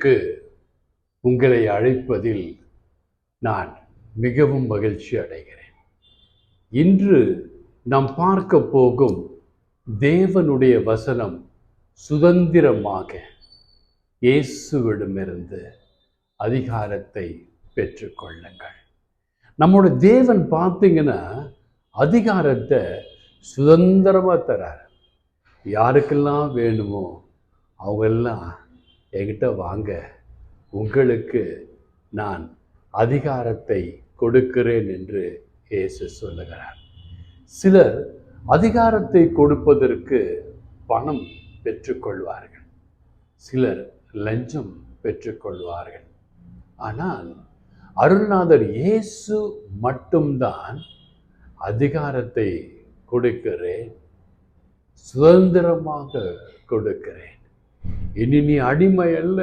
நிகழ்ச்சிக்கு உங்களை அழைப்பதில் நான் மிகவும் மகிழ்ச்சி அடைகிறேன். இன்று நாம் பார்க்க போகும் தேவனுடைய வசனம் சுதந்திரமாக இயேசுவிடமிருந்து அதிகாரத்தை பெற்றுக்கொள்ளுங்கள். நம்முடைய தேவன் பார்த்தீங்கன்னா அதிகாரத்தை சுதந்திரமாக தரார். யாருக்கெல்லாம் வேணுமோ அவங்கெல்லாம் என்கிட்ட வாங்க, உங்களுக்கு நான் அதிகாரத்தை கொடுக்கிறேன் என்று இயேசு சொல்லுகிறார். சிலர் அதிகாரத்தை கொடுப்பதற்கு பணம் பெற்றுக்கொள்வார்கள், சிலர் லஞ்சம் பெற்றுக்கொள்வார்கள். ஆனால் அருள்நாதர் இயேசு மட்டும்தான் அதிகாரத்தை கொடுக்கிறேன், சுதந்திரமாக கொடுக்கிறேன். இனி நீ அடிமை அல்ல,